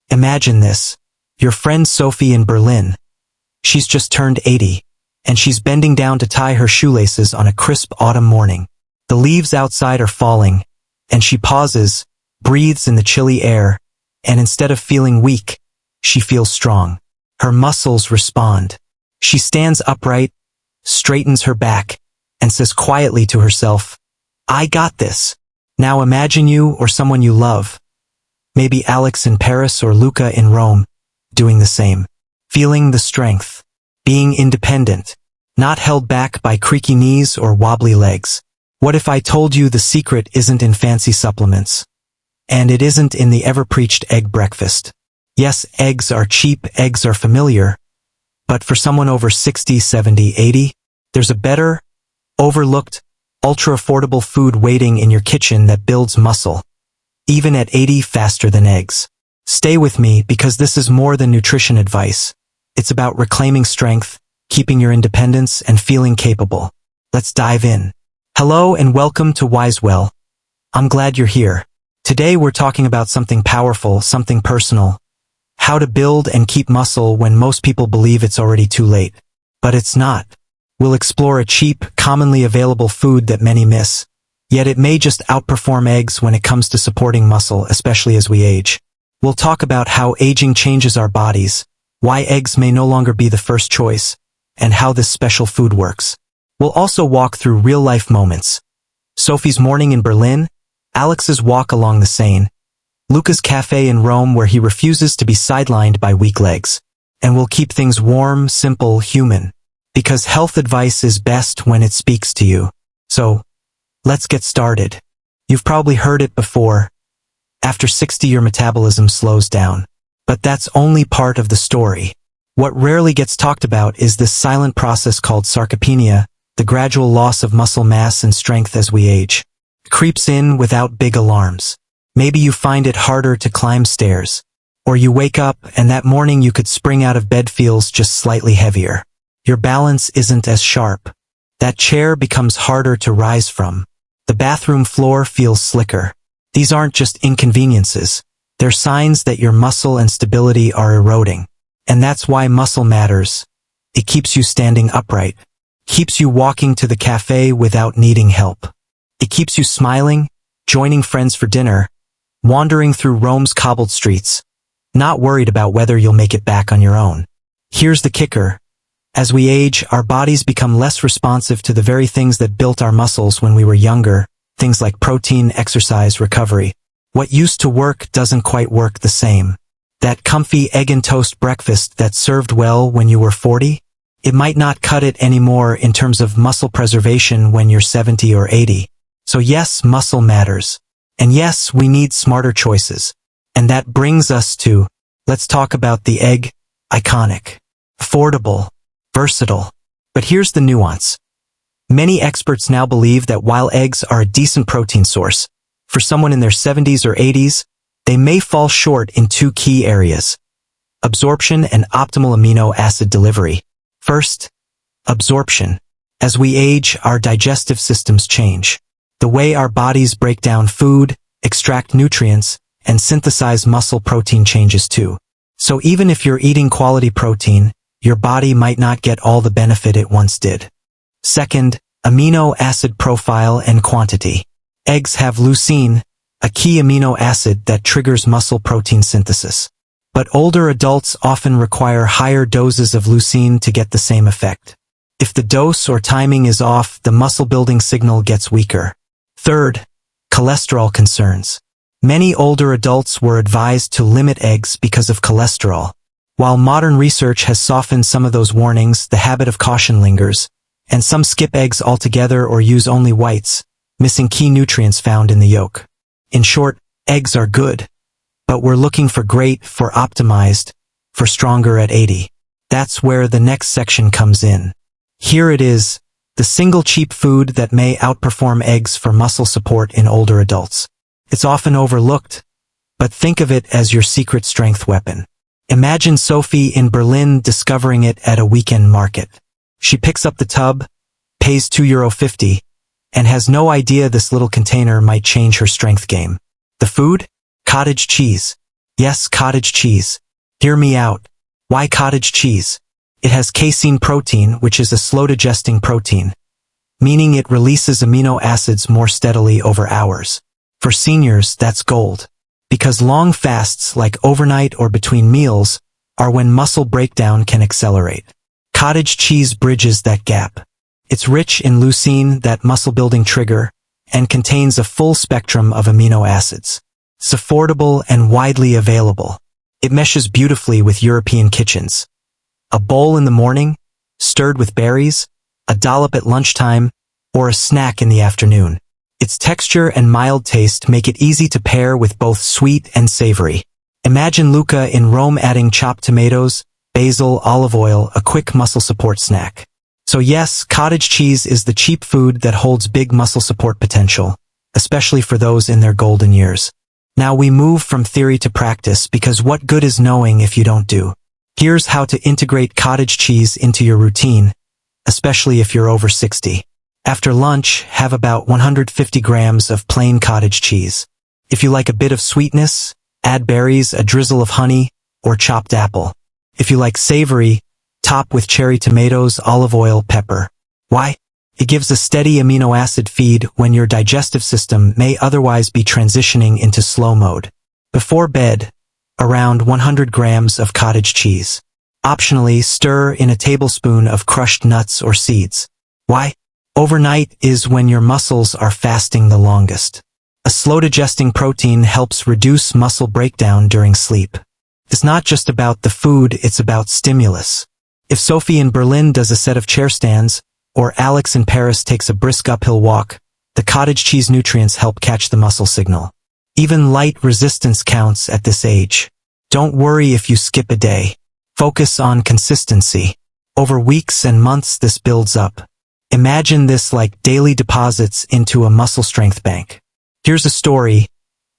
Imagine this. Your friend Sophie in Berlin. She's just turned 80, and she's bending down to tie her shoelaces on a crisp autumn morning. The leaves outside are falling, and she pauses, breathes in the chilly air, and instead of feeling weak, she feels strong. Her muscles respond. She stands upright, straightens her back, and says quietly to herself, "I got this." Now imagine you or someone you love, maybe Alex in Paris or Luca in Rome, doing the same. Feeling the strength, being independent, not held back by creaky knees or wobbly legs. What if I told you the secret isn't in fancy supplements? And it isn't in the ever-preached egg breakfast. Yes, eggs are cheap, eggs are familiar, but for someone over 60, 70, 80, there's a better, overlooked, ultra-affordable food waiting in your kitchen that builds muscle, even at 80 faster than eggs. Stay with me because this is more than nutrition advice. It's about reclaiming strength, keeping your independence, and feeling capable. Let's dive in. Hello and welcome to Wisewell. I'm glad you're here. Today we're talking about something powerful, something personal. How to build and keep muscle when most people believe it's already too late. But it's not. We'll explore a cheap, commonly available food that many miss. Yet it may just outperform eggs when it comes to supporting muscle, especially as we age. We'll talk about how aging changes our bodies, why eggs may no longer be the first choice, and how this special food works. We'll also walk through real-life moments. Sophie's morning in Berlin, Alex's walk along the Seine, Luca's cafe in Rome where he refuses to be sidelined by weak legs. And we'll keep things warm, simple, human. Because health advice is best when it speaks to you. So, let's get started. You've probably heard it before. After 60 your metabolism slows down. But that's only part of the story. What rarely gets talked about is this silent process called sarcopenia, the gradual loss of muscle mass and strength as we age. It creeps in without big alarms. Maybe you find it harder to climb stairs. Or you wake up and that morning you could spring out of bed feels just slightly heavier. Your balance isn't as sharp. That chair becomes harder to rise from. The bathroom floor feels slicker. These aren't just inconveniences. They're signs that your muscle and stability are eroding. And that's why muscle matters. It keeps you standing upright. Keeps you walking to the cafe without needing help. It keeps you smiling, joining friends for dinner, wandering through Rome's cobbled streets, not worried about whether you'll make it back on your own. Here's the kicker. As we age, our bodies become less responsive to the very things that built our muscles when we were younger, things like protein, exercise, recovery. What used to work doesn't quite work the same. That comfy egg and toast breakfast that served well when you were 40? It might not cut it anymore in terms of muscle preservation when you're 70 or 80. So yes, muscle matters. And yes, we need smarter choices. And that brings us to, let's talk about the egg. Iconic, affordable, versatile. But here's the nuance. Many experts now believe that while eggs are a decent protein source, for someone in their 70s or 80s, they may fall short in two key areas: absorption and optimal amino acid delivery. First, absorption. As we age, our digestive systems change. The way our bodies break down food, extract nutrients, and synthesize muscle protein changes too. So even if you're eating quality protein, your body might not get all the benefit it once did. Second, amino acid profile and quantity. Eggs have leucine, a key amino acid that triggers muscle protein synthesis. But older adults often require higher doses of leucine to get the same effect. If the dose or timing is off, the muscle-building signal gets weaker. Third, cholesterol concerns. Many older adults were advised to limit eggs because of cholesterol. While modern research has softened some of those warnings, the habit of caution lingers, and some skip eggs altogether or use only whites, missing key nutrients found in the yolk. In short, eggs are good, but we're looking for great, for optimized, for stronger at 80. That's where the next section comes in. Here it is, the single cheap food that may outperform eggs for muscle support in older adults. It's often overlooked, but think of it as your secret strength weapon. Imagine Sophie in Berlin discovering it at a weekend market. She picks up the tub, pays €2.50, and has no idea this little container might change her strength game. The food? Cottage cheese. Yes, cottage cheese. Hear me out. Why cottage cheese? It has casein protein, which is a slow-digesting protein, meaning it releases amino acids more steadily over hours. For seniors, that's gold. Because long fasts, like overnight or between meals, are when muscle breakdown can accelerate. Cottage cheese bridges that gap. It's rich in leucine, that muscle-building trigger, and contains a full spectrum of amino acids. It's affordable and widely available. It meshes beautifully with European kitchens. A bowl in the morning, stirred with berries, a dollop at lunchtime, or a snack in the afternoon. Its texture and mild taste make it easy to pair with both sweet and savory. Imagine Luca in Rome adding chopped tomatoes, basil, olive oil, a quick muscle support snack. So yes, cottage cheese is the cheap food that holds big muscle support potential, especially for those in their golden years. Now we move from theory to practice, because what good is knowing if you don't do? Here's how to integrate cottage cheese into your routine, especially if you're over 60. After lunch, have about 150 grams of plain cottage cheese. If you like a bit of sweetness, add berries, a drizzle of honey, or chopped apple. If you like savory, top with cherry tomatoes, olive oil, pepper. Why? It gives a steady amino acid feed when your digestive system may otherwise be transitioning into slow mode. Before bed, around 100 grams of cottage cheese. Optionally, stir in a tablespoon of crushed nuts or seeds. Why? Overnight is when your muscles are fasting the longest. A slow-digesting protein helps reduce muscle breakdown during sleep. It's not just about the food, it's about stimulus. If Sophie in Berlin does a set of chair stands, or Alex in Paris takes a brisk uphill walk, the cottage cheese nutrients help catch the muscle signal. Even light resistance counts at this age. Don't worry if you skip a day. Focus on consistency. Over weeks and months this builds up. Imagine this like daily deposits into a muscle strength bank. Here's a story.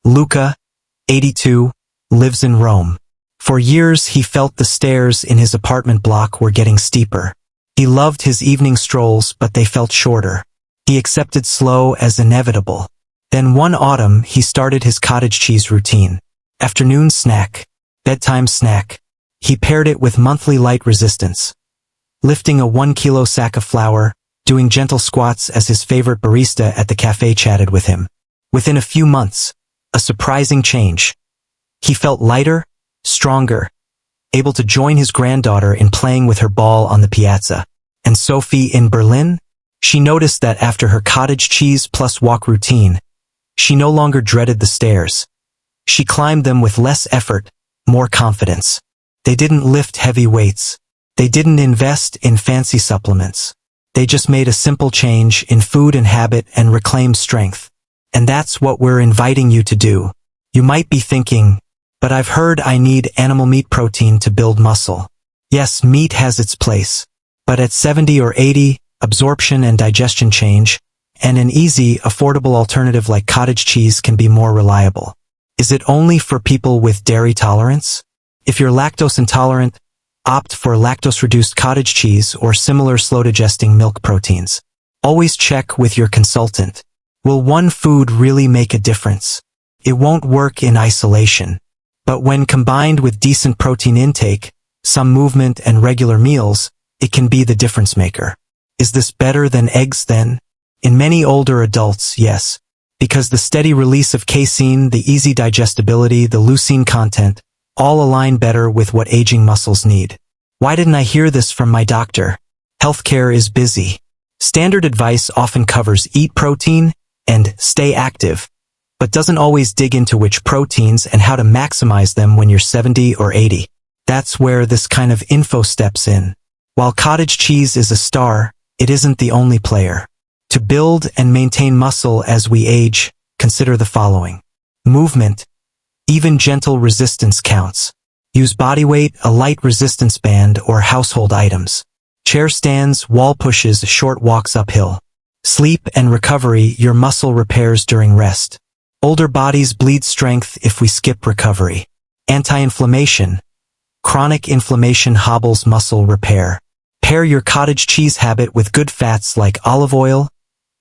Luca, 82, lives in Rome. For years he felt the stairs in his apartment block were getting steeper. He loved his evening strolls, but they felt shorter. He accepted slow as inevitable. Then one autumn he started his cottage cheese routine. Afternoon snack, bedtime snack. He paired it with monthly light resistance. Lifting a 1-kilo sack of flour, doing gentle squats as his favorite barista at the cafe chatted with him. Within a few months, a surprising change. He felt lighter, stronger, able to join his granddaughter in playing with her ball on the piazza. And Sophie in Berlin? She noticed that after her cottage cheese plus walk routine, she no longer dreaded the stairs. She climbed them with less effort, more confidence. They didn't lift heavy weights. They didn't invest in fancy supplements. They just made a simple change in food and habit and reclaimed strength. And that's what we're inviting you to do. You might be thinking, but I've heard I need animal meat protein to build muscle. Yes, meat has its place. But at 70 or 80, absorption and digestion change, and an easy, affordable alternative like cottage cheese can be more reliable. Is it only for people with dairy tolerance? If you're lactose intolerant, opt for lactose-reduced cottage cheese or similar slow-digesting milk proteins. Always check with your consultant. Will one food really make a difference? It won't work in isolation. But when combined with decent protein intake, some movement and regular meals, it can be the difference maker. Is this better than eggs then? In many older adults, yes. Because the steady release of casein, the easy digestibility, the leucine content, all align better with what aging muscles need. Why didn't I hear this from my doctor? Healthcare is busy. Standard advice often covers eat protein and stay active, but doesn't always dig into which proteins and how to maximize them when you're 70 or 80. That's where this kind of info steps in. While cottage cheese is a star, it isn't the only player. To build and maintain muscle as we age, consider the following. Movement. Even gentle resistance counts. Use body weight, a light resistance band, or household items. Chair stands, wall pushes, short walks uphill. Sleep and recovery, your muscle repairs during rest. Older bodies bleed strength if we skip recovery. Anti-inflammation. Chronic inflammation hobbles muscle repair. Pair your cottage cheese habit with good fats like olive oil,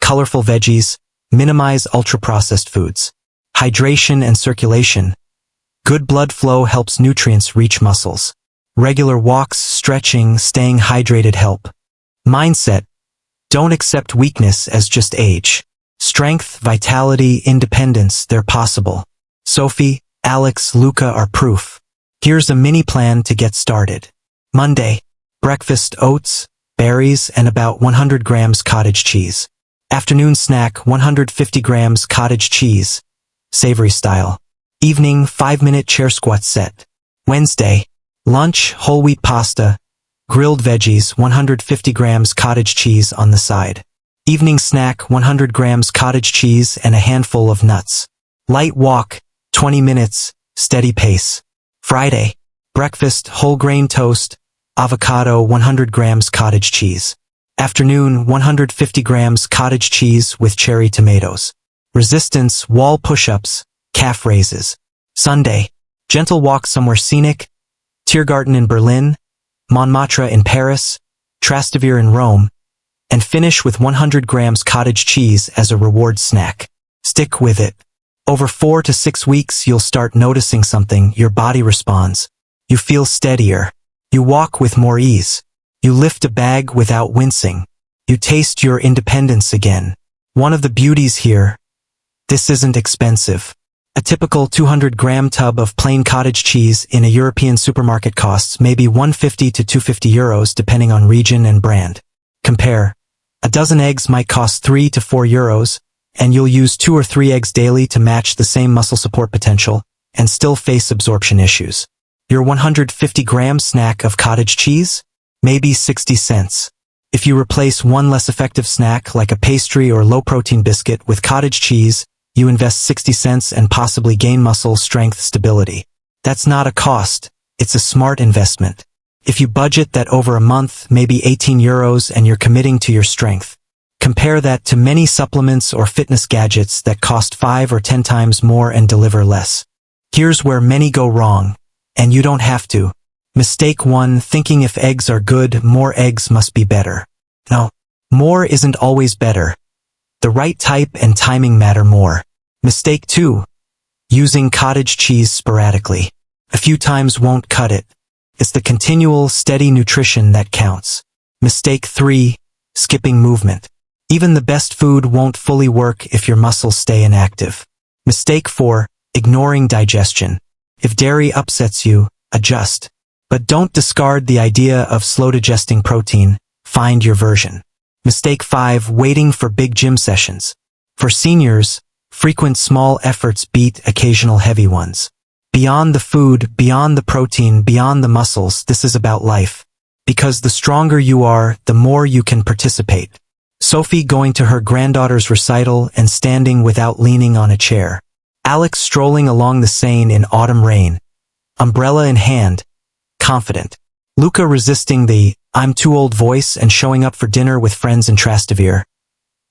colorful veggies, minimize ultra-processed foods. Hydration and circulation. Good blood flow helps nutrients reach muscles. Regular walks, stretching, staying hydrated help. Mindset. Don't accept weakness as just age. Strength, vitality, independence, they're possible. Sophie, Alex, Luca are proof. Here's a mini plan to get started. Monday. Breakfast oats, berries, and about 100 grams cottage cheese. Afternoon snack 150 grams cottage cheese, savory style. Evening 5-minute chair squat set. Wednesday. Lunch whole wheat pasta, grilled veggies 150 grams cottage cheese on the side. Evening snack 100 grams cottage cheese and a handful of nuts. Light walk 20 minutes, steady pace. Friday. Breakfast whole grain toast, avocado 100 grams cottage cheese. Afternoon 150 grams cottage cheese with cherry tomatoes. Resistance wall push-ups, calf raises. Sunday. Gentle walk somewhere scenic, Tiergarten in Berlin, Montmartre in Paris, Trastevere in Rome, and finish with 100 grams cottage cheese as a reward snack. Stick with it. Over 4 to 6 weeks you'll start noticing something, your body responds. You feel steadier. You walk with more ease. You lift a bag without wincing. You taste your independence again. One of the beauties here, this isn't expensive. A typical 200-gram tub of plain cottage cheese in a European supermarket costs maybe 150 to 250 euros depending on region and brand. Compare. A dozen eggs might cost 3 to 4 euros, and you'll use 2 or 3 eggs daily to match the same muscle support potential and still face absorption issues. Your 150-gram snack of cottage cheese? Maybe 60 cents. If you replace one less effective snack like a pastry or low-protein biscuit with cottage cheese, you invest 60 cents and possibly gain muscle strength stability. That's not a cost, it's a smart investment. If you budget that over a month, maybe 18 euros, and you're committing to your strength. Compare that to many supplements or fitness gadgets that cost 5 or 10 times more and deliver less. Here's where many go wrong, and you don't have to. Mistake 1, thinking if eggs are good, more eggs must be better. No, more isn't always better. The right type and timing matter more. Mistake 2, using cottage cheese sporadically. A few times won't cut it. It's the continual, steady nutrition that counts. Mistake 3, skipping movement. Even the best food won't fully work if your muscles stay inactive. Mistake 4, ignoring digestion. If dairy upsets you, adjust. But don't discard the idea of slow digesting protein. Find your version. Mistake 5, waiting for big gym sessions. For seniors, frequent small efforts beat occasional heavy ones. Beyond the food, beyond the protein, beyond the muscles, this is about life. Because the stronger you are, the more you can participate. Sophie going to her granddaughter's recital and standing without leaning on a chair. Alex strolling along the Seine in autumn rain. Umbrella in hand. Confident. Luca resisting the "I'm too old" voice and showing up for dinner with friends in Trastevere.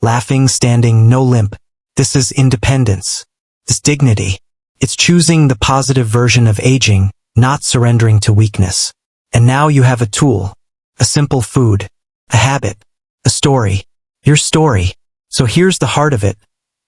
Laughing, standing, no limp. This is independence. This dignity. It's choosing the positive version of aging, not surrendering to weakness. And now you have a tool. A simple food. A habit. A story. Your story. So here's the heart of it.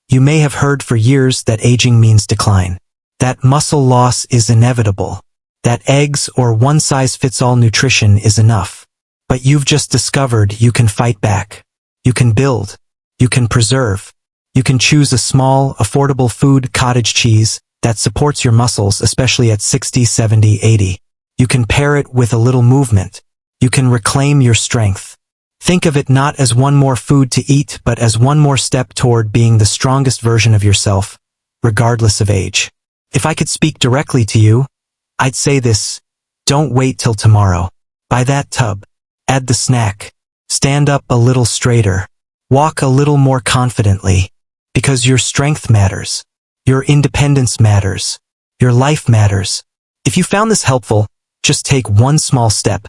You may have heard for years that aging means decline. That muscle loss is inevitable. That eggs or one-size-fits-all nutrition is enough. But you've just discovered you can fight back. You can build. You can preserve. You can choose a small, affordable food, cottage cheese, that supports your muscles, especially at 60, 70, 80. You can pair it with a little movement. You can reclaim your strength. Think of it not as one more food to eat, but as one more step toward being the strongest version of yourself, regardless of age. If I could speak directly to you, I'd say this: don't wait till tomorrow. Buy that tub. Add the snack. Stand up a little straighter. Walk a little more confidently. Because your strength matters. Your independence matters. Your life matters. If you found this helpful, just take one small step.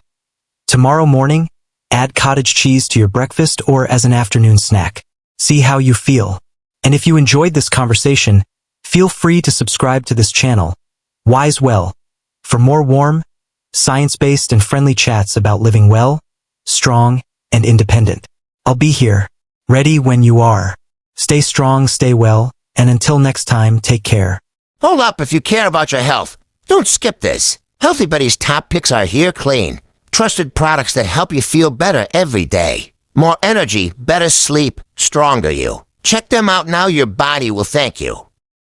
Tomorrow morning, add cottage cheese to your breakfast or as an afternoon snack. See how you feel. And if you enjoyed this conversation, feel free to subscribe to this channel, Wise Well, for more warm, science-based and friendly chats about living well, strong, and independent. I'll be here, ready when you are. Stay strong, stay well, and until next time, take care. Hold up, if you care about your health, Don't skip this. Healthy Buddy's top picks are Here Clean. Trusted products that help you feel better every day. More energy, better sleep, stronger you. Check them out now. Your body will thank you.